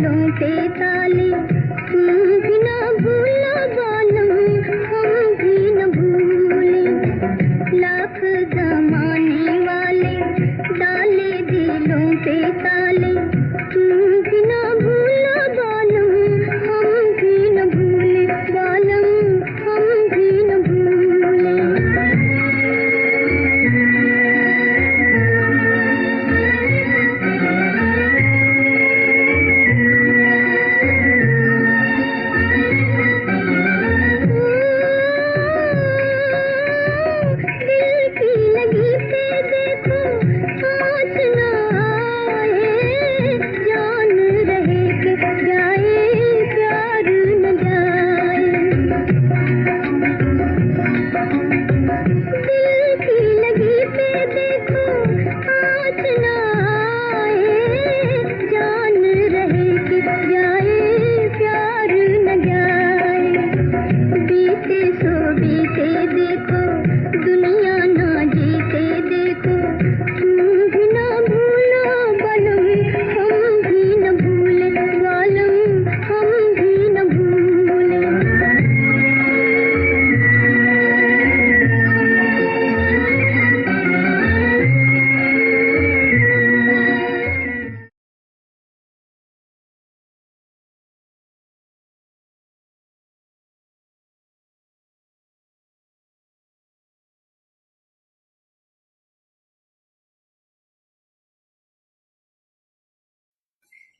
दिलों पे ताले, तुम भी ना भूलो बालम, हम भी न भूले। लाख जमाने वाले डाले दिलों पे ताले, तुम भी ना भूलो बालम, हम भी न भूले बालम, हम भी न भूले।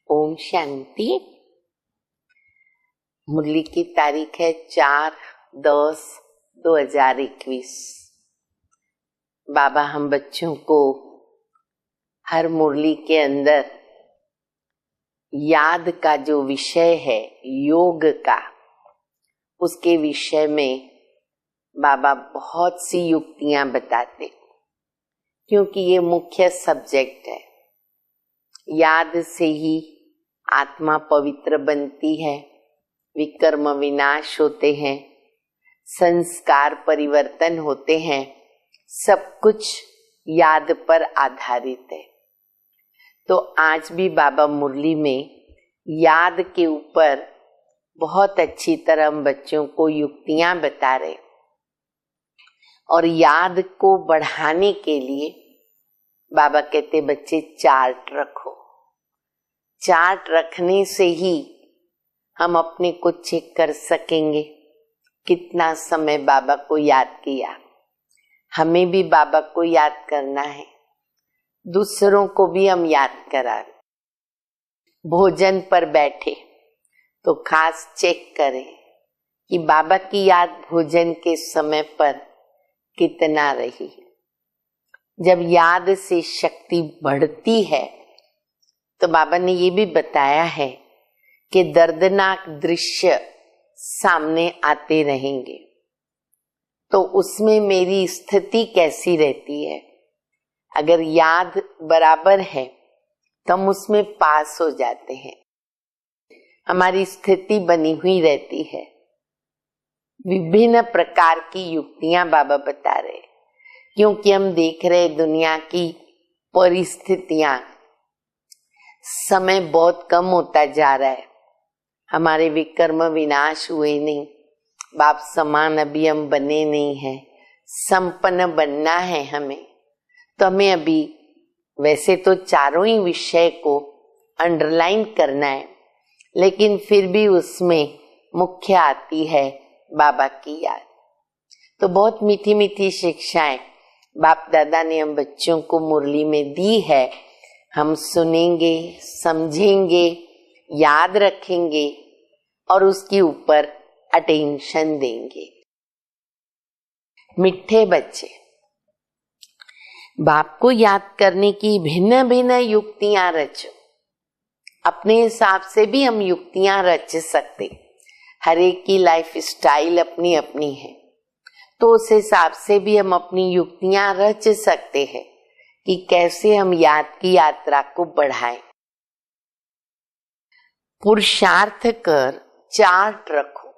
ओम शांति। मुरली की तारीख है 4/10/2021। बाबा हम बच्चों को हर मुरली के अंदर याद का जो विषय है योग का, उसके विषय में बाबा बहुत सी युक्तियां बताते, क्योंकि ये मुख्य सब्जेक्ट है। याद से ही आत्मा पवित्र बनती है, विकर्म विनाश होते हैं, संस्कार परिवर्तन होते हैं, सब कुछ याद पर आधारित है। तो आज भी बाबा मुरली में याद के ऊपर बहुत अच्छी तरह हम बच्चों को युक्तियां बता रहे, और याद को बढ़ाने के लिए बाबा कहते बच्चे चार्ट रखो। चार्ट रखने से ही हम अपने को चेक कर सकेंगे कितना समय बाबा को याद किया। हमें भी बाबा को याद करना है, दूसरों को भी हम याद करा। भोजन पर बैठे तो खास चेक करें कि बाबा की याद भोजन के समय पर कितना रही। जब याद से शक्ति बढ़ती है तो बाबा ने ये भी बताया है कि दर्दनाक दृश्य सामने आते रहेंगे, तो उसमें मेरी स्थिति कैसी रहती है। अगर याद बराबर है तो हम उसमें पास हो जाते हैं, हमारी स्थिति बनी हुई रहती है। विभिन्न प्रकार की युक्तियां बाबा बता रहे, क्योंकि हम देख रहे दुनिया की परिस्थितियां, समय बहुत कम होता जा रहा है, हमारे विकर्म विनाश हुए नहीं, बाप समान अभी हम बने नहीं हैं, संपन्न बनना है हमें। तो हमें अभी वैसे तो चारों ही विषय को अंडरलाइन करना है, लेकिन फिर भी उसमें मुख्य आती है बाबा की याद। तो बहुत मीठी मीठी शिक्षाएं बाप दादा ने हम बच्चों को मुरली में दी है। हम सुनेंगे, समझेंगे, याद रखेंगे और उसके ऊपर अटेंशन देंगे। मिठे बच्चे, बाप को याद करने की भिन्न भिन्न युक्तियां रचो। अपने हिसाब से भी हम युक्तियां रच सकते, हर एक की लाइफ स्टाइल अपनी अपनी है, तो उस हिसाब से भी हम अपनी युक्तियां रच सकते हैं कि कैसे हम याद की यात्रा को बढ़ाएं। पुरुषार्थ कर चार्ट रखो,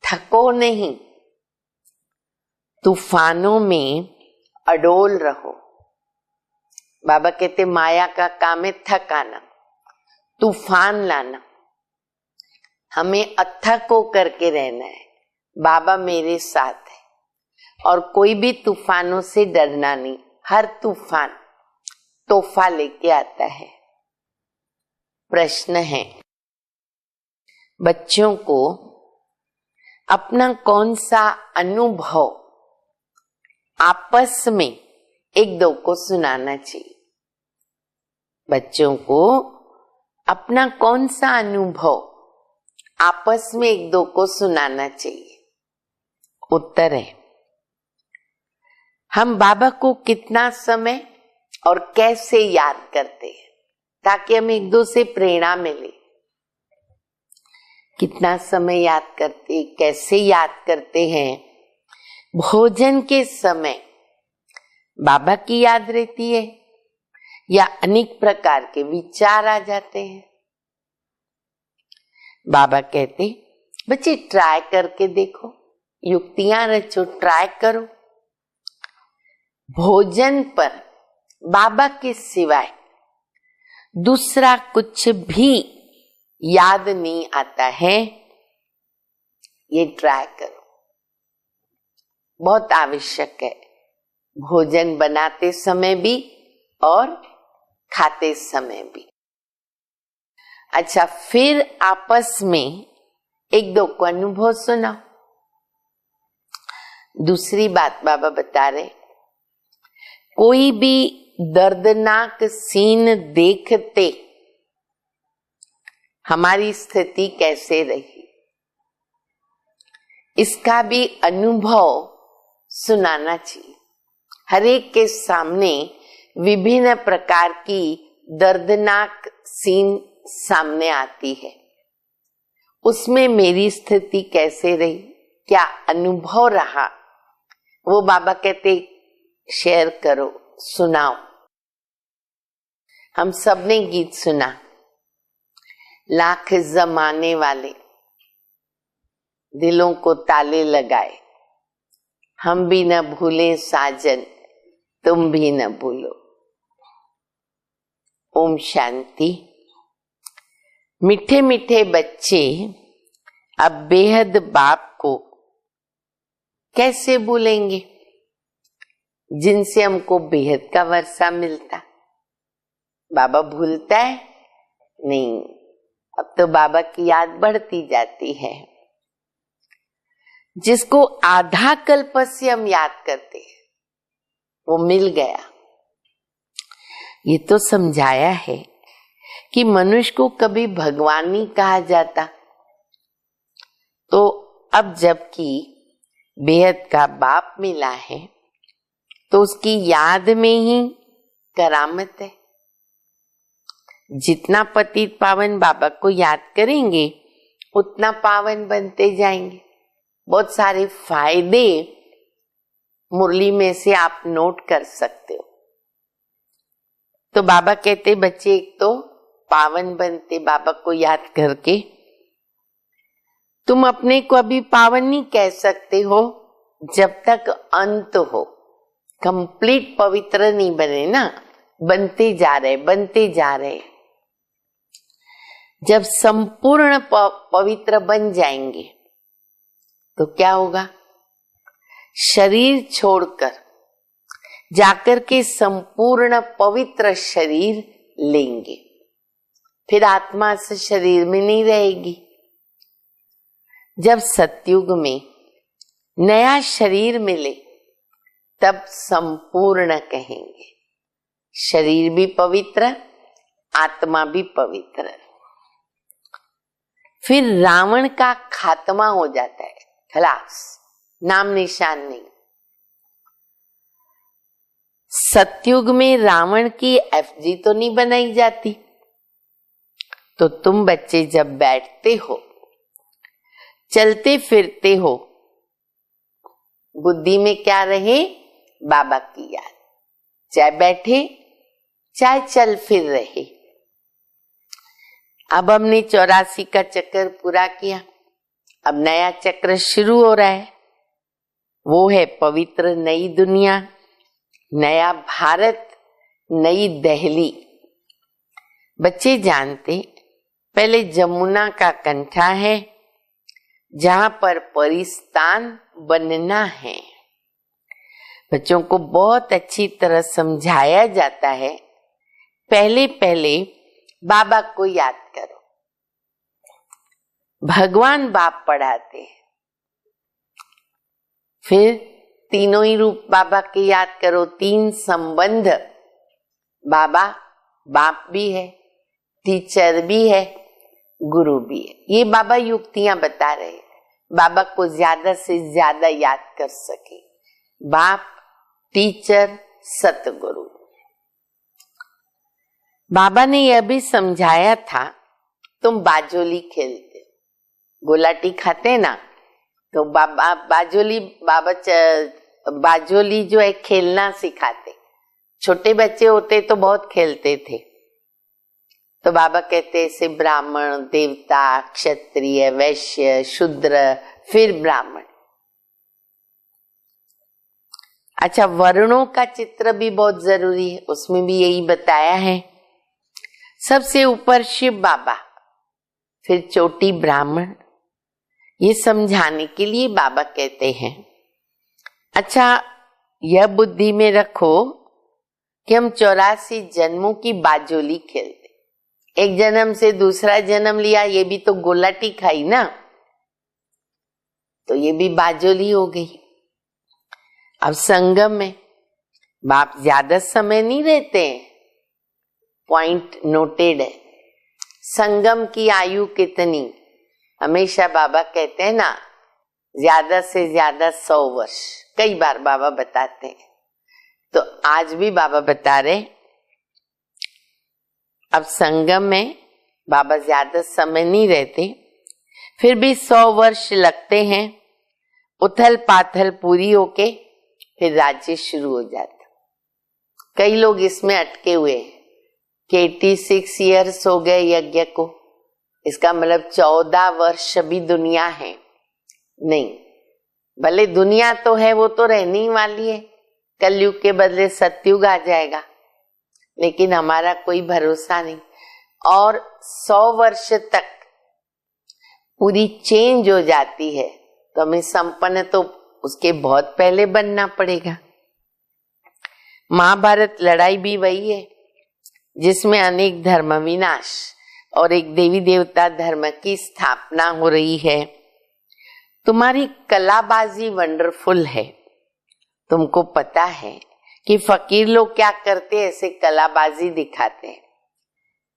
थको नहीं, तूफानों में अडोल रहो। बाबा कहते माया का काम है थकाना, तूफान लाना, हमें अथक हो करके रहना है। बाबा मेरे साथ है और कोई भी तूफानों से डरना नहीं। हर तूफान तोहफा लेके आता है। प्रश्न है, बच्चों को अपना कौन सा अनुभव आपस में एक दो को सुनाना चाहिए। बच्चों को अपना कौन सा अनुभव आपस में एक दो को सुनाना चाहिए। उत्तर है, हम बाबा को कितना समय और कैसे याद करते हैं, ताकि हमें एक दो से प्रेरणा मिले। कितना समय याद करते, कैसे याद करते हैं। भोजन के समय बाबा की याद रहती है या अनेक प्रकार के विचार आ जाते हैं। बाबा कहते, बच्चे ट्राई करके देखो, युक्तियां रचो, ट्राई करो। भोजन पर बाबा के सिवाय दूसरा कुछ भी याद नहीं आता है, ये ट्राई करो, बहुत आवश्यक है। भोजन बनाते समय भी और खाते समय भी। अच्छा, फिर आपस में एक दो को अनुभव सुनाओ। दूसरी बात बाबा बता रहे, कोई भी दर्दनाक सीन देखते हमारी स्थिति कैसे रही, इसका भी अनुभव सुनाना चाहिए। हर एक के सामने विभिन्न प्रकार की दर्दनाक सीन सामने आती है, उसमें मेरी स्थिति कैसे रही, क्या अनुभव रहा, वो बाबा कहते शेयर करो, सुनाओ। हम सबने गीत सुना, लाख जमाने वाले दिलों को ताले लगाए, हम भी न भूले साजन तुम भी न भूलो। ओम शांति। मीठे मीठे बच्चे अब बेहद बाप को कैसे भूलेंगे, जिनसे हमको बेहद का वर्षा मिलता। बाबा भूलता है नहीं, अब तो बाबा की याद बढ़ती जाती है। जिसको आधा कल्प से हम याद करते हैं, वो मिल गया। ये तो समझाया है कि मनुष्य को कभी भगवान नहीं कहा जाता, तो अब जबकि बेहद का बाप मिला है तो उसकी याद में ही करामत है। जितना पतित पावन बाबा को याद करेंगे उतना पावन बनते जाएंगे। बहुत सारे फायदे मुरली में से आप नोट कर सकते हो। तो बाबा कहते बच्चे एक तो पावन बनते बाबा को याद करके। तुम अपने को अभी पावन नहीं कह सकते हो जब तक अंत हो, कंप्लीट पवित्र नहीं बने ना, बनते जा रहे। जब संपूर्ण पवित्र बन जाएंगे तो क्या होगा, शरीर छोड़कर जाकर के संपूर्ण पवित्र शरीर लेंगे, फिर आत्मा से शरीर में नहीं रहेगी। जब सतयुग में नया शरीर मिले तब संपूर्ण कहेंगे, शरीर भी पवित्र, आत्मा भी पवित्र। फिर रावण का खात्मा हो जाता है, खलास, नाम निशान नहीं। सतयुग में रावण की एफजी तो नहीं बनाई जाती। तो तुम बच्चे जब बैठते हो, चलते फिरते हो, बुद्धि में क्या रहे, बाबा की याद, चाहे बैठे चाहे चल फिर रहे। अब हमने 84 का चक्कर पूरा किया, अब नया चक्र शुरू हो रहा है। वो है पवित्र नई दुनिया, नया भारत, नई दिल्ली। बच्चे जानते पहले जमुना का कंठा है जहां पर परिस्तान बनना है। बच्चों को बहुत अच्छी तरह समझाया जाता है। पहले पहले बाबा को याद करो, भगवान बाप पढ़ाते हैं। फिर तीनों ही रूप बाबा के याद करो, 3 संबंध। बाबा बाप भी है, टीचर भी है, गुरु भी है। ये बाबा युक्तियां बता रहे हैं, बाबा को ज्यादा से ज्यादा याद कर सके। बाप, टीचर, सतगुरु। बाबा ने यह भी समझाया था, तुम बाजोली खेलते हो, गोलाटी खाते ना, तो बाबा बाजोली जो है खेलना सिखाते। छोटे बच्चे होते तो बहुत खेलते थे, तो बाबा कहते ऐसे ब्राह्मण, देवता, क्षत्रिय, वैश्य, शूद्र, फिर ब्राह्मण। अच्छा, वर्णों का चित्र भी बहुत जरूरी है, उसमें भी यही बताया है। सबसे ऊपर शिव बाबा, फिर चोटी ब्राह्मण। ये समझाने के लिए बाबा कहते हैं। अच्छा, यह बुद्धि में रखो कि हम 84 जन्मों की बाजोली खेलते। एक जन्म से दूसरा जन्म लिया, ये भी तो गोलाटी खाई ना, तो ये भी बाजोली हो गई। अब संगम में बाप ज्यादा समय नहीं रहते हैं, पॉइंट नोटेड है। संगम की आयु कितनी? हमेशा बाबा कहते हैं ना, ज्यादा से ज्यादा 100 वर्ष। कई बार बाबा बताते हैं, तो आज भी बाबा बता रहे। अब संगम में बाबा ज्यादा समय नहीं रहते, फिर भी 100 वर्ष लगते हैं। उथल पाथल पूरी होके फिर राज्य शुरू हो जाता। कई लोग इसमें अटके हुए हैं कि 86 ईयर्स हो गए यज्ञ को, इसका मतलब 14 वर्ष भी दुनिया है। नहीं, भले दुनिया तो है, वो तो रहने ही वाली है, कलयुग के बदले सतयुग आ जाएगा, लेकिन हमारा कोई भरोसा नहीं। और 100 वर्ष तक पूरी चेंज हो जाती है, तो हमें संपन्न तो उसके बहुत पहले बनना पड़ेगा। महाभारत लड़ाई भी वही है, जिसमें अनेक धर्म विनाश और एक देवी देवता धर्म की स्थापना हो रही है। तुम्हारी कलाबाजी वंडरफुल है। तुमको पता है कि फकीर लोग क्या करते हैं, ऐसे कलाबाजी दिखाते हैं,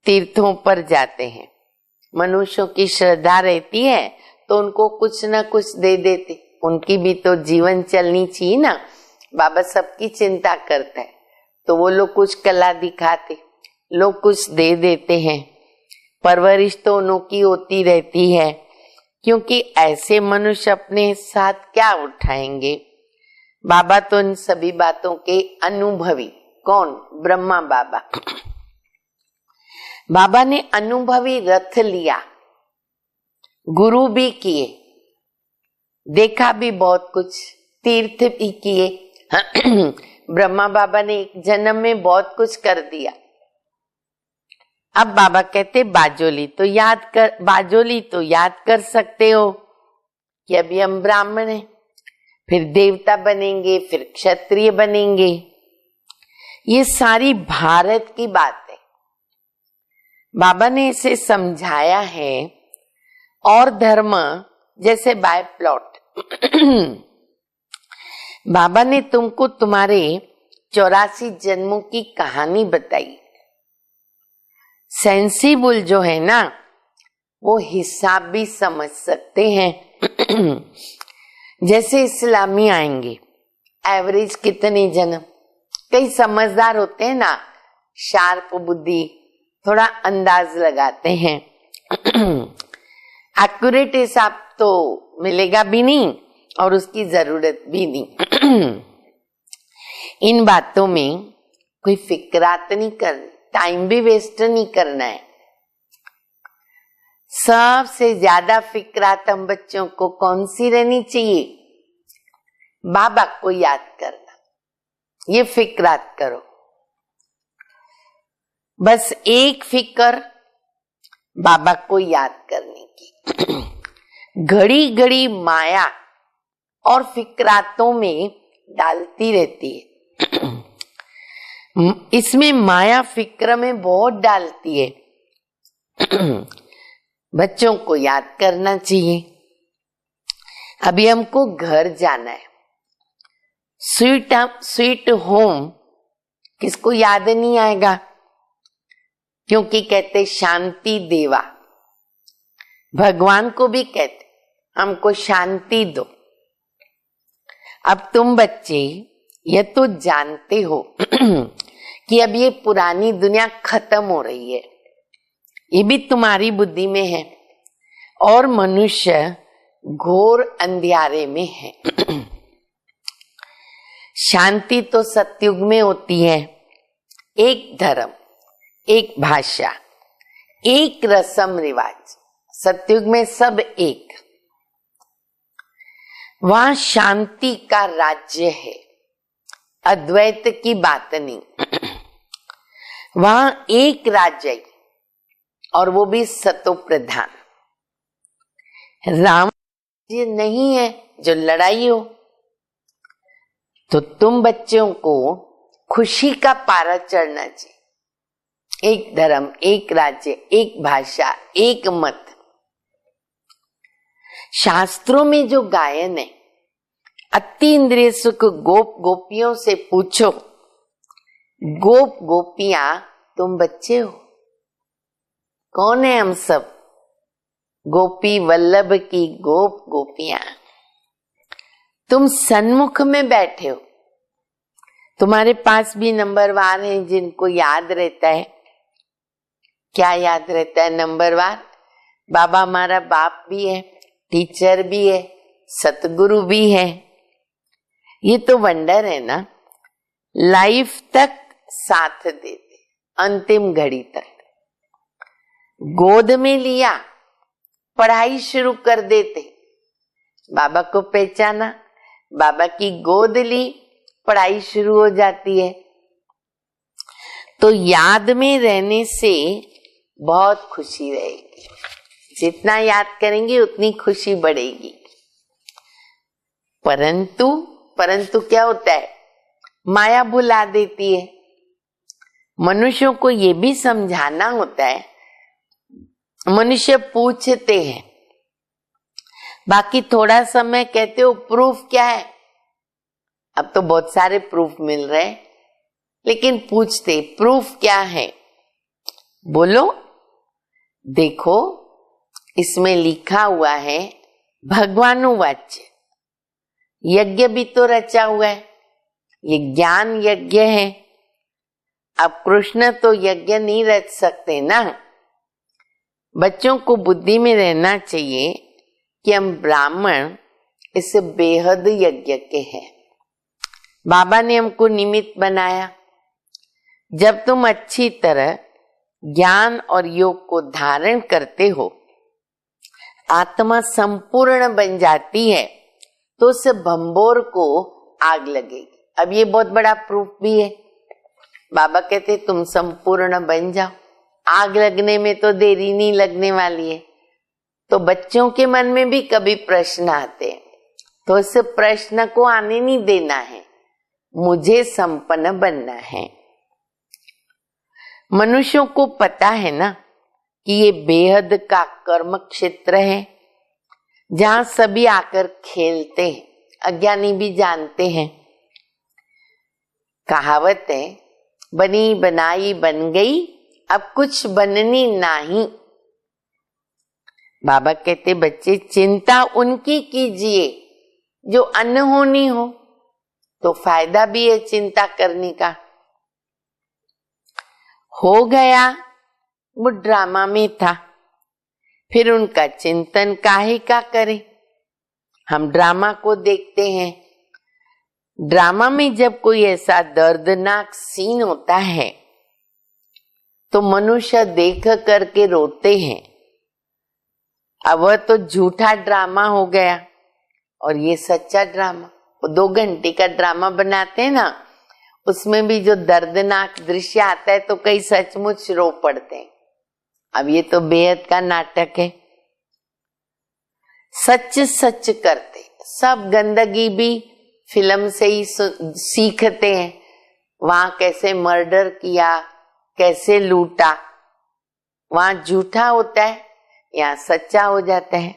तीर्थों पर जाते हैं, मनुष्यों की श्रद्धा रहती है तो उनको कुछ न कुछ दे देते। उनकी भी तो जीवन चलनी चाहिए ना, बाबा सबकी चिंता करता है, तो वो लोग कुछ कला दिखाते, लोग कुछ दे देते हैं। परवरिश तो उनकी होती रहती है, क्योंकि ऐसे मनुष्य अपने साथ क्या उठाएंगे। बाबा तो इन सभी बातों के अनुभवी। कौन? ब्रह्मा बाबा। बाबा ने अनुभवी रथ लिया, गुरु भी किए, देखा भी बहुत कुछ, तीर्थ भी किए। ब्रह्मा बाबा ने एक जन्म में बहुत कुछ कर दिया। अब बाबा कहते बाजोली तो याद कर सकते हो कि अभी हम ब्राह्मण हैं, फिर देवता बनेंगे, फिर क्षत्रिय बनेंगे। ये सारी भारत की बात है। बाबा ने इसे समझाया है। और धर्म जैसे बाय प्लॉट। बाबा ने तुमको तुम्हारे 84 जन्मों की कहानी बताई। सेंसिबल जो है ना, वो हिसाब भी समझ सकते हैं। जैसे इस्लामी आएंगे, एवरेज कितने जन्म। कई समझदार होते हैं ना, शार्प बुद्धि, थोड़ा अंदाज लगाते हैं। एक्यूरेट हिसाब तो मिलेगा भी नहीं और उसकी जरूरत भी नहीं। इन बातों में कोई फिक्रात नहीं करनी, टाइम भी वेस्ट नहीं करना है। सबसे ज्यादा फिक्रात हम बच्चों को कौन सी रहनी चाहिए? बाबा को याद करना। ये फिक्रात करो, बस एक फिक्र बाबा को याद करने की। घड़ी घड़ी माया और फिक्रातों में डालती रहती है। इसमें माया फिक्र में बहुत डालती है। बच्चों को याद करना चाहिए। अभी हमको घर जाना है। स्वीट होम किसको याद नहीं आएगा, क्योंकि कहते शांति देवा। भगवान को भी कहते हमको शांति दो। अब तुम बच्चे ये तो जानते हो कि अब ये पुरानी दुनिया खत्म हो रही है, ये भी तुम्हारी बुद्धि में है, और मनुष्य घोर अंधियारे में है। शांति तो सतयुग में होती है। एक धर्म, एक भाषा, एक रस्म रिवाज। सतयुग में सब एक। वहां शांति का राज्य है, अद्वैत की बात नहीं। वहां एक राज्य है, और वो भी सतो प्रधान। राम ये नहीं है जो लड़ाई हो। तो तुम बच्चों को खुशी का पारा चढ़ना चाहिए। एक धर्म, एक राज्य, एक भाषा, एक मत। शास्त्रों में जो गायन है, अति इंद्रिय सुख गोप गोपियों से पूछो। गोप गोपियां तुम बच्चे हो। कौन है हम सब? गोपी वल्लभ की गोप गोपियां। तुम सन्मुख में बैठे हो। तुम्हारे पास भी नंबरवार हैं जिनको याद रहता है। क्या याद रहता है? नंबरवार। बाबा हमारा बाप भी है, टीचर भी है, सतगुरु भी है। ये तो वंडर है ना। लाइफ तक साथ देते, अंतिम घड़ी तक। गोद में लिया, पढ़ाई शुरू कर देते। बाबा को पहचाना, बाबा की गोद ली, पढ़ाई शुरू हो जाती है। तो याद में रहने से बहुत खुशी रहेगी। जितना याद करेंगे उतनी खुशी बढ़ेगी। परंतु क्या होता है? माया भुला देती है। मनुष्यों को ये भी समझाना होता है। मनुष्य पूछते हैं, बाकी थोड़ा समय कहते हो प्रूफ क्या है। अब तो बहुत सारे प्रूफ मिल रहे हैं, लेकिन पूछते प्रूफ क्या है? बोलो, देखो इसमें लिखा हुआ है भगवानुवाच्य। यज्ञ भी तो रचा हुआ है, ये ज्ञान यज्ञ है। अब कृष्ण तो यज्ञ नहीं रच सकते ना। बच्चों को बुद्धि में रहना चाहिए कि हम ब्राह्मण इस बेहद यज्ञ के हैं। बाबा ने हमको निमित्त बनाया। जब तुम अच्छी तरह ज्ञान और योग को धारण करते हो, आत्मा संपूर्ण बन जाती है, तो उस भंबोर को आग लगेगी। अब ये बहुत बड़ा प्रूफ भी है। बाबा कहते तुम संपूर्ण बन जाओ, आग लगने में तो देरी नहीं लगने वाली है। तो बच्चों के मन में भी कभी प्रश्न आते हैं, तो इस प्रश्न को आने नहीं देना है। मुझे संपन्न बनना है। मनुष्यों को पता है ना कि ये बेहद का कर्म क्षेत्र है, जहां सभी आकर खेलते हैं। अज्ञानी भी जानते हैं। कहावत है, बनी बनाई बन गई, अब कुछ बननी नहीं। बाबा कहते बच्चे चिंता उनकी कीजिए जो अनहोनी हो, तो फायदा भी है चिंता करने का। हो गया वो ड्रामा में था, फिर उनका चिंतन काहे का करें। हम ड्रामा को देखते हैं। ड्रामा में जब कोई ऐसा दर्दनाक सीन होता है तो मनुष्य देख करके रोते हैं। अब वह तो झूठा ड्रामा हो गया और ये सच्चा ड्रामा। वो 2 घंटे का ड्रामा बनाते हैं ना, उसमें भी जो दर्दनाक दृश्य आता है तो कई सचमुच रो पड़ते हैं। अब ये तो बेहद का नाटक है। सच सच करते, सब गंदगी भी फिल्म से ही सीखते हैं। वहां कैसे मर्डर किया, कैसे लूटा, वहां झूठा होता है, यहाँ सच्चा हो जाता है।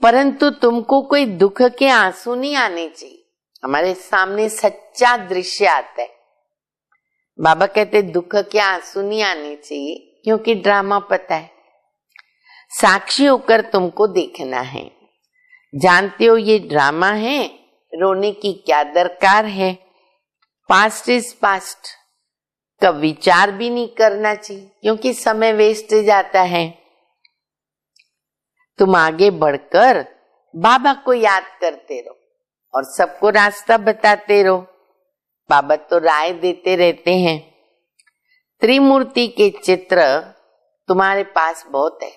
परंतु तुमको कोई दुख के आंसू नहीं आने चाहिए। हमारे सामने सच्चा दृश्य आता है, बाबा कहते दुख के आंसू नहीं आने चाहिए, क्योंकि ड्रामा पता है। साक्षी होकर तुमको देखना है। जानते हो ये ड्रामा है, रोने की क्या दरकार है। पास्ट इज पास्ट, कब विचार भी नहीं करना चाहिए, क्योंकि समय वेस्ट जाता है। तुम आगे बढ़कर बाबा को याद करते रहो और सबको रास्ता बताते रहो। बाबा तो राय देते रहते हैं। त्रिमूर्ति के चित्र तुम्हारे पास बहुत है,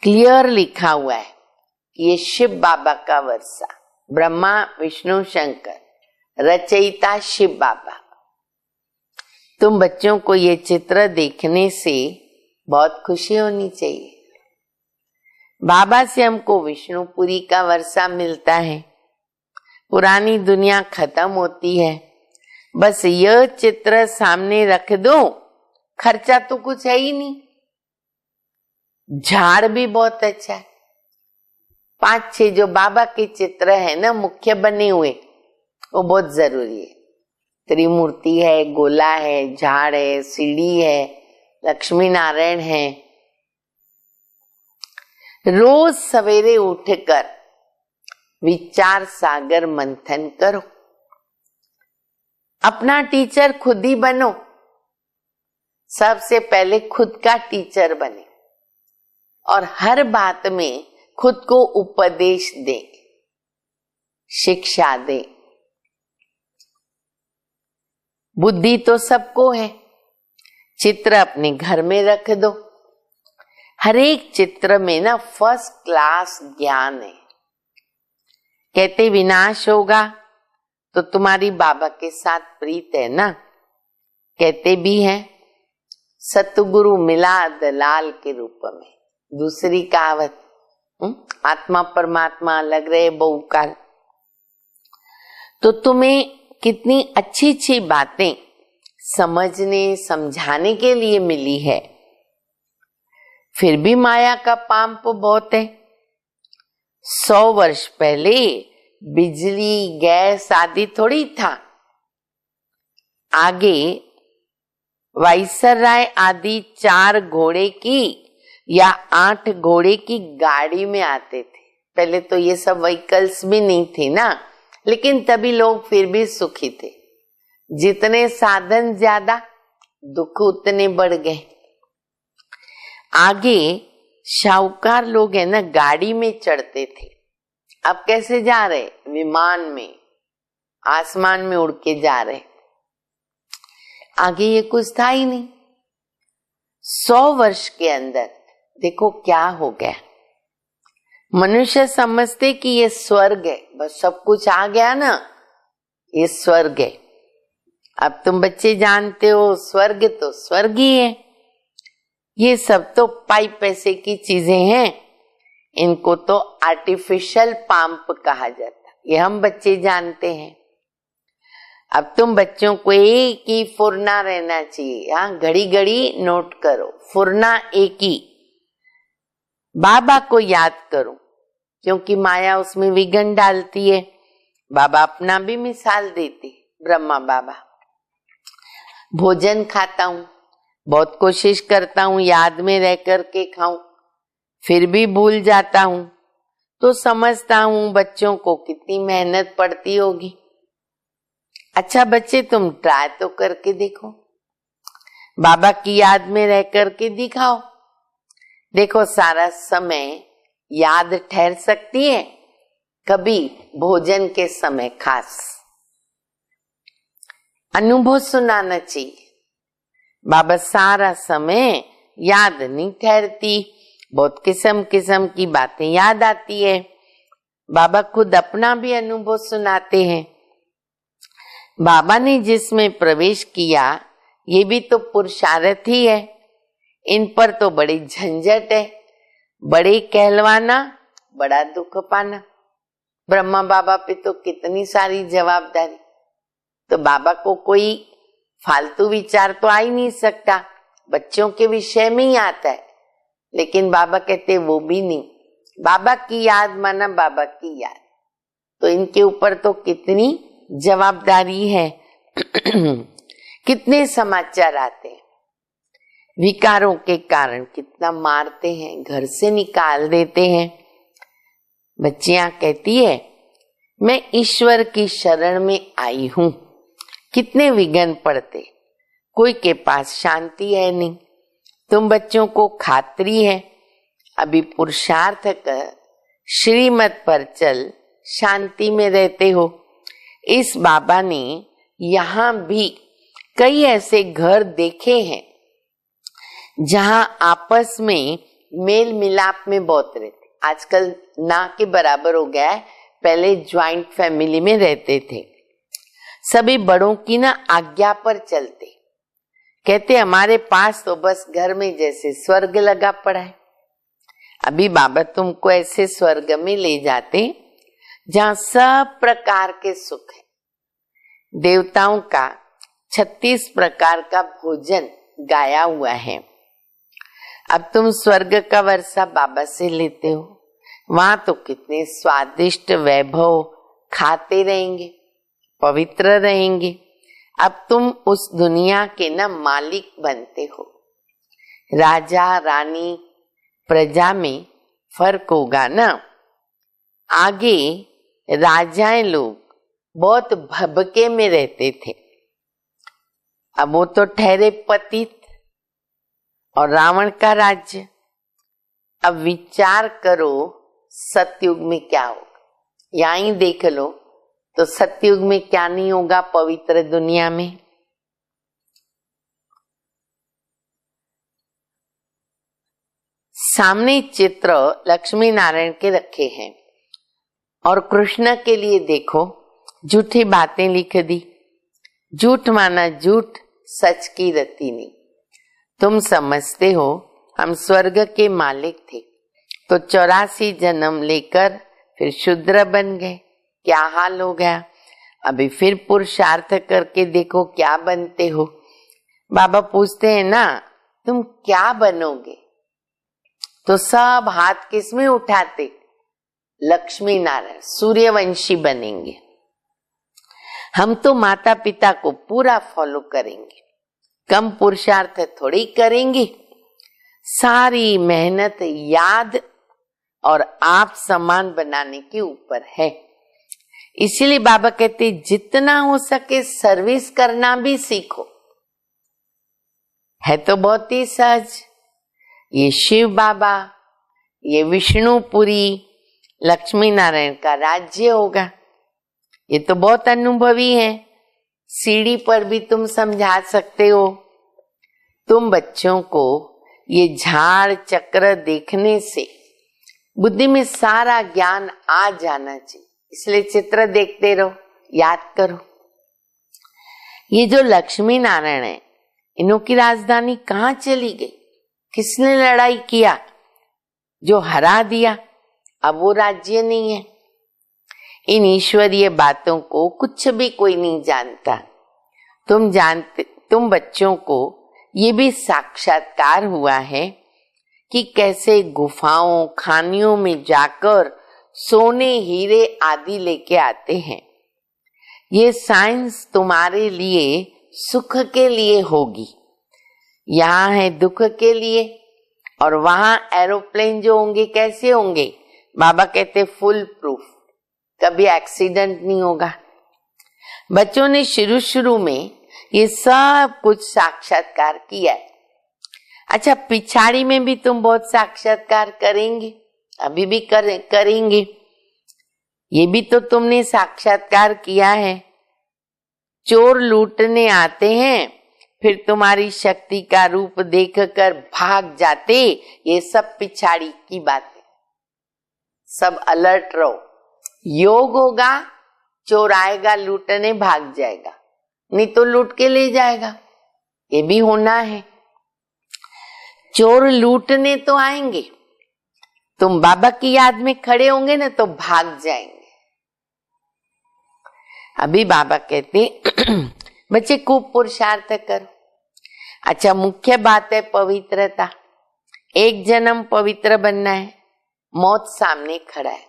क्लियर लिखा हुआ है कि ये शिव बाबा का वर्षा, ब्रह्मा विष्णु शंकर, रचयिता शिव बाबा। तुम बच्चों को ये चित्र देखने से बहुत खुशी होनी चाहिए। बाबा से हमको विष्णुपुरी का वर्षा मिलता है। पुरानी दुनिया खत्म होती है, बस यह चित्र सामने रख दो, खर्चा तो कुछ है ही नहीं। झाड़ भी बहुत अच्छा है। 5-6 जो बाबा के चित्र है ना मुख्य बने हुए, वो बहुत जरूरी है। त्रिमूर्ति है, गोला है, झाड़ है, सीढ़ी है, लक्ष्मी नारायण है। रोज सवेरे उठकर विचार सागर मंथन करो। अपना टीचर खुद ही बनो। सबसे पहले खुद का टीचर बने और हर बात में खुद को उपदेश दे, शिक्षा दे। बुद्धि तो सबको है। चित्र अपने घर में रख दो। हर एक चित्र में ना फर्स्ट क्लास ज्ञान है। कहते विनाश होगा तो तुम्हारी बाबा के साथ प्रीत है ना, कहते भी हैं सतगुरु मिला दलाल के रूप में। दूसरी कहावत, आत्मा परमात्मा अलग रहे बहुकाल। तो तुम्हें कितनी अच्छी अच्छी बातें समझने समझाने के लिए मिली है, फिर भी माया का पाप बहुत है। 100 वर्ष पहले बिजली गैस आदि थोड़ी था। आगे वाइसराय आदि 4 घोड़े की या 8 घोड़े की गाड़ी में आते थे। पहले तो ये सब व्हीकल्स भी नहीं थे ना, लेकिन तभी लोग फिर भी सुखी थे। जितने साधन ज्यादा, दुख उतने बढ़ गए। आगे शाहूकार लोग है ना गाड़ी में चढ़ते थे, अब कैसे जा रहे? विमान में, आसमान में उड़ के जा रहे। आगे ये कुछ था ही नहीं। 100 वर्ष के अंदर देखो क्या हो गया। मनुष्य समझते कि ये स्वर्ग है, बस सब कुछ आ गया ना, ये स्वर्ग है। अब तुम बच्चे जानते हो स्वर्ग तो स्वर्ग ही है। ये सब तो पाई पैसे की चीजें हैं, इनको तो आर्टिफिशियल पाम्प कहा जाता है। ये हम बच्चे जानते हैं। अब तुम बच्चों को एक ही फुरना रहना चाहिए। हाँ, घड़ी घड़ी नोट करो, फुरना एक ही। बाबा को याद करो, क्योंकि माया उसमें विघन डालती है। बाबा अपना भी मिसाल देते, ब्रह्मा बाबा। भोजन खाता हूं, बहुत कोशिश करता हूं याद में रह करके खाऊं, फिर भी भूल जाता हूं, तो समझता हूं बच्चों को कितनी मेहनत पड़ती होगी। अच्छा बच्चे, तुम ट्राई तो करके देखो, बाबा की याद में रह करके दिखाओ। देखो सारा समय याद ठहर सकती है, कभी भोजन के समय खास। अनुभव सुनाना चाहिए। बाबा सारा समय याद नहीं ठहरती, बहुत किस्म किस्म की बातें याद आती है। बाबा खुद अपना भी अनुभव सुनाते हैं। बाबा ने जिसमें प्रवेश किया ये भी तो पुरुषार्थ ही है। इन पर तो बड़ी झंझट है, बड़े कहलवाना बड़ा दुख पाना। ब्रह्मा बाबा पे तो कितनी सारी जवाबदारी, तो बाबा को कोई फालतू विचार तो आ ही नहीं सकता, बच्चों के विषय में ही आता है। लेकिन बाबा कहते वो भी नहीं, बाबा की याद माना बाबा की याद, तो इनके ऊपर तो कितनी जवाबदारी है। कितने समाचार आते हैं, विकारों के कारण कितना मारते हैं, घर से निकाल देते हैं। बच्चियां कहती है मैं ईश्वर की शरण में आई हूं, कितने विघ्न पड़ते, कोई के पास शांति है नहीं। तुम बच्चों को खात्री है, अभी पुरुषार्थ कर श्रीमत पर चल, शांति में रहते हो। इस बाबा ने यहाँ भी कई ऐसे घर देखे हैं जहां आपस में मेल मिलाप में बहुत रहते, आजकल ना के बराबर हो गया है, पहले ज्वाइंट फैमिली में रहते थे, सभी बड़ों की ना आज्ञा पर चलते। कहते हमारे पास तो बस घर में जैसे स्वर्ग लगा पड़ा है। अभी बाबा तुमको ऐसे स्वर्ग में ले जाते जहां सब प्रकार के सुख है, देवताओं का 36 प्रकार का भोजन गाया हुआ है। अब तुम स्वर्ग का वर्षा बाबा से लेते हो, वहां तो कितने स्वादिष्ट वैभव खाते रहेंगे, पवित्र रहेंगे। अब तुम उस दुनिया के ना मालिक बनते हो। राजा रानी प्रजा में फर्क होगा ना। आगे राजाएं लोग बहुत भबके में रहते थे, अब वो तो ठहरे पतित, और रावण का राज्य। अब विचार करो सतयुग में क्या होगा, यहां ही देख लो तो सतयुग में क्या नहीं होगा पवित्र दुनिया में। सामने चित्र लक्ष्मी नारायण के रखे हैं और कृष्ण के लिए देखो झूठी बातें लिख दी, झूठ माना झूठ, सच की रति नहीं। तुम समझते हो हम स्वर्ग के मालिक थे तो 84 जन्म लेकर फिर शूद्र बन गए, क्या हाल हो गया। अभी फिर पुरुषार्थ करके देखो क्या बनते हो। बाबा पूछते हैं ना तुम क्या बनोगे, तो सब हाथ किसमें उठाते, लक्ष्मी नारायण सूर्यवंशी बनेंगे। हम तो माता पिता को पूरा फॉलो करेंगे, कम पुरुषार्थ थोड़ी करेंगे, सारी मेहनत याद और आप समान बनाने के ऊपर है। इसीलिए बाबा कहते जितना हो सके सर्विस करना भी सीखो। है तो बहुत ही सहज, ये शिव बाबा, ये विष्णुपुरी, लक्ष्मी नारायण का राज्य होगा, ये तो बहुत अनुभवी है, सीढ़ी पर भी तुम समझा सकते हो। तुम बच्चों को ये झाड़ चक्र देखने से बुद्धि में सारा ज्ञान आ जाना चाहिए, इसलिए चित्र देखते रहो, याद करो। ये जो लक्ष्मी नारायण है, इन्हों की राजधानी कहाँ चली गई, किसने लड़ाई किया जो हरा दिया, अब वो राज्य नहीं है। इन ईश्वरीय बातों को कुछ भी कोई नहीं जानता। तुम जानते, तुम बच्चों को ये भी साक्षात्कार हुआ है कि कैसे गुफाओं खानियों में जाकर सोने हीरे आदि लेके आते हैं। ये साइंस तुम्हारे लिए सुख के लिए होगी, यहाँ है दुख के लिए। और वहां एरोप्लेन जो होंगे कैसे होंगे, बाबा कहते फुल प्रूफ, कभी एक्सीडेंट नहीं होगा। बच्चों ने शुरू शुरू में ये सब कुछ साक्षात्कार किया है। अच्छा, पिछाड़ी में भी तुम बहुत साक्षात्कार करेंगे, अभी भी करेंगे। ये भी तो तुमने साक्षात्कार किया है। चोर लूटने आते हैं, फिर तुम्हारी शक्ति का रूप देखकर भाग जाते, ये सब पिछाड़ी की बात है। सब अलर्ट रहो, योग होगा, चोर आएगा लूटने भाग जाएगा, नहीं तो लूट के ले जाएगा। ये भी होना है। चोर लूटने तो आएंगे, तुम बाबा की याद में खड़े होंगे ना तो भाग जाएंगे। अभी बाबा कहते बच्चे खूब पुरुषार्थ करो। अच्छा, मुख्य बात है पवित्रता। एक जन्म पवित्र बनना है, मौत सामने खड़ा है।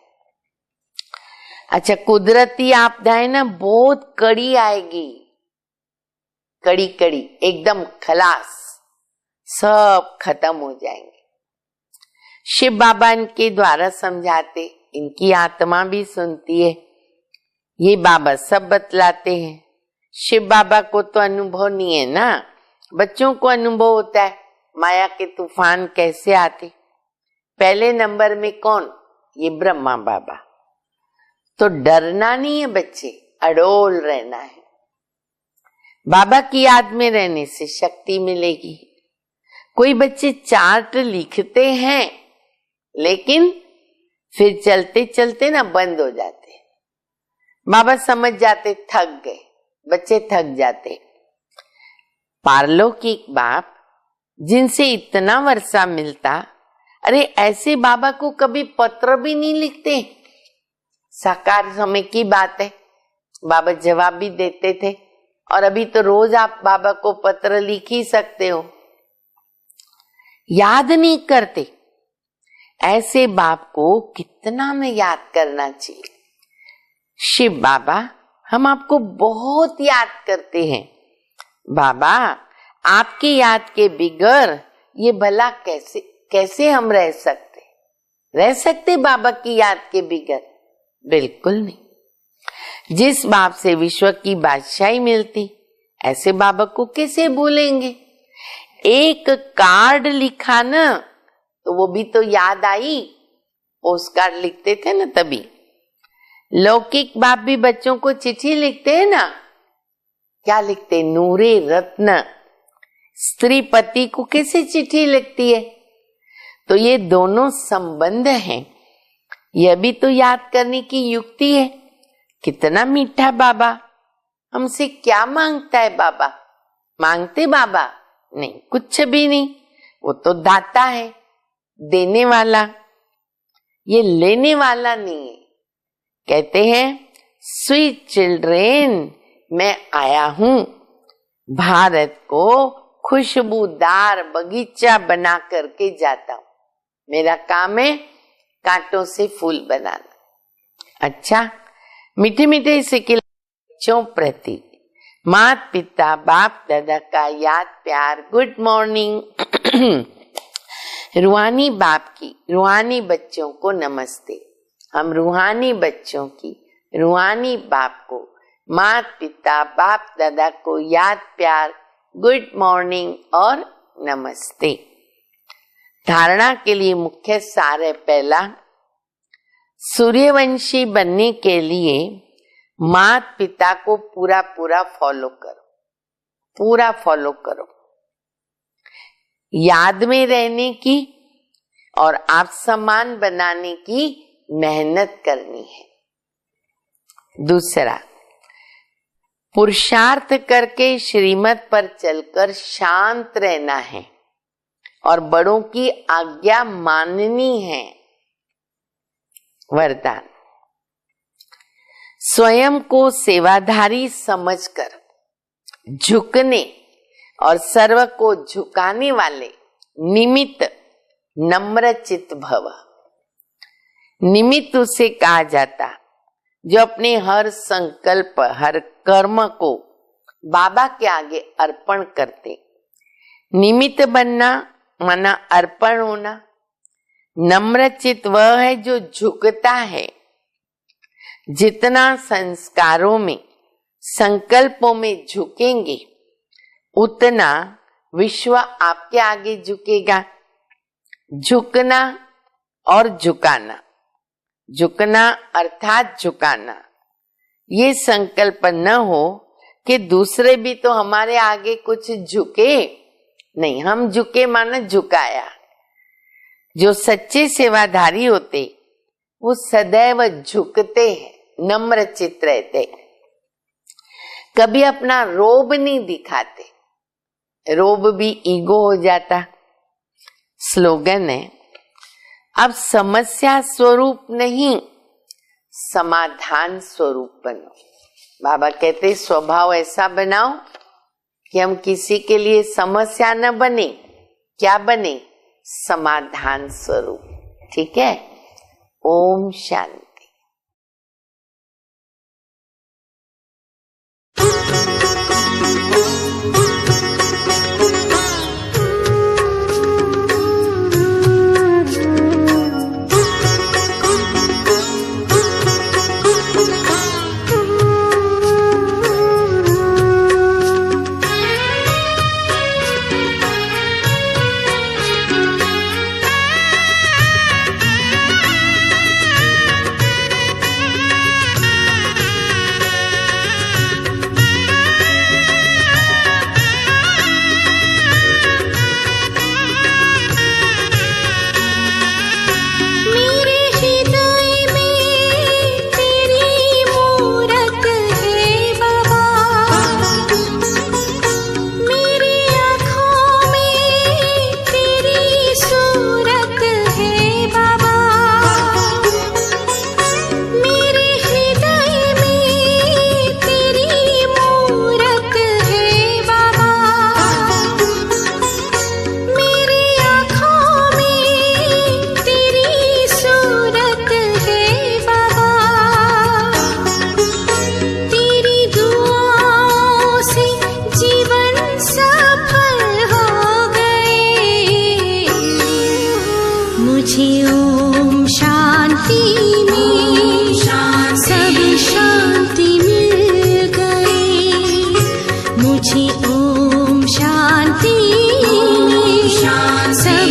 अच्छा, कुदरती आपदाएं ना बहुत कड़ी आएगी, कड़ी कड़ी, एकदम खलास, सब खत्म हो जाएंगे। शिव बाबा इनके द्वारा समझाते, इनकी आत्मा भी सुनती है, ये बाबा सब बतलाते हैं। शिव बाबा को तो अनुभव नहीं है ना, बच्चों को अनुभव होता है माया के तूफान कैसे आते। पहले नंबर में कौन? ये ब्रह्मा बाबा। तो डरना नहीं है बच्चे, अडोल रहना है। बाबा की याद में रहने से शक्ति मिलेगी। कोई बच्चे चार्ट लिखते हैं लेकिन फिर चलते चलते ना बंद हो जाते। बाबा समझ जाते, थक गए, बच्चे थक जाते। पारलौकिक बाप जिनसे इतना वर्षा मिलता, अरे ऐसे बाबा को कभी पत्र भी नहीं लिखते। साकार समय की बात है, बाबा जवाब भी देते थे, और अभी तो रोज आप बाबा को पत्र लिख ही सकते हो। याद नहीं करते, ऐसे बाप को कितना में याद करना चाहिए। शिव बाबा, हम आपको बहुत याद करते हैं। बाबा, आपकी याद के बिगर ये भला कैसे हम रह सकते बाबा की याद के बिगर? बिल्कुल नहीं। जिस बाप से विश्व की बादशाही मिलती, ऐसे बाबा को कैसे भूलेंगे? एक कार्ड लिखा ना तो वो भी तो याद आई, पोस्ट कार्ड लिखते थे ना तभी। लौकिक बाप भी बच्चों को चिट्ठी लिखते हैं ना, क्या लिखते? नूरे रत्न। स्त्री पति को कैसे चिट्ठी लिखती है? तो ये दोनों संबंध हैं, यह भी तो याद करने की युक्ति है। कितना मीठा बाबा, हमसे क्या मांगता है बाबा? मांगते बाबा? नहीं, कुछ भी नहीं, वो तो दाता है, देने वाला, ये लेने वाला नहीं है। कहते हैं, स्वीट चिल्ड्रेन, मैं आया हूं भारत को खुशबूदार बगीचा बना करके जाता हूं। मेरा काम है कांटों से फूल बनाना। अच्छा, मीठे मीठे सिक्के बच्चों प्रति माता पिता बाप दादा का याद प्यार, गुड मॉर्निंग। रूहानी बाप की रूहानी बच्चों को नमस्ते। हम रूहानी बच्चों की रूहानी बाप को, माता पिता बाप दादा को याद प्यार, गुड मॉर्निंग और नमस्ते। धारणा के लिए मुख्य सार है, पहला, सूर्यवंशी बनने के लिए माता पिता को पूरा फॉलो करो। याद में रहने की और आप सम्मान बनाने की मेहनत करनी है। दूसरा, पुरुषार्थ करके श्रीमत पर चलकर शांत रहना है और बड़ों की आज्ञा माननी है। वरदान, स्वयं को सेवाधारी समझकर झुकने और सर्व को झुकाने वाले निमित्त नम्र चित्त भव। निमित्त उसे कहा जाता जो अपने हर संकल्प, हर कर्म को बाबा के आगे अर्पण करते। निमित्त बनना माना अर्पण होना। नम्र चित्त वह है जो झुकता है। जितना संस्कारों में, संकल्पों में झुकेंगे, उतना विश्व आपके आगे झुकेगा। झुकना और झुकाना, झुकना अर्थात झुकाना, ये संकल्प न हो कि दूसरे भी तो हमारे आगे कुछ झुके। नहीं, हम झुके माना झुकाया। जो सच्चे सेवाधारी होते वो सदैव झुकते हैं, नम्र चित्त रहते, कभी अपना रोब नहीं दिखाते। रोब भी ईगो हो जाता। स्लोगन है, अब समस्या स्वरूप नहीं, समाधान स्वरूप बनो। बाबा कहते स्वभाव ऐसा बनाओ कि हम किसी के लिए समस्या न बने, क्या बने? समाधान स्वरूप। ठीक है। ओम शांति। मुझे ओम शांति सब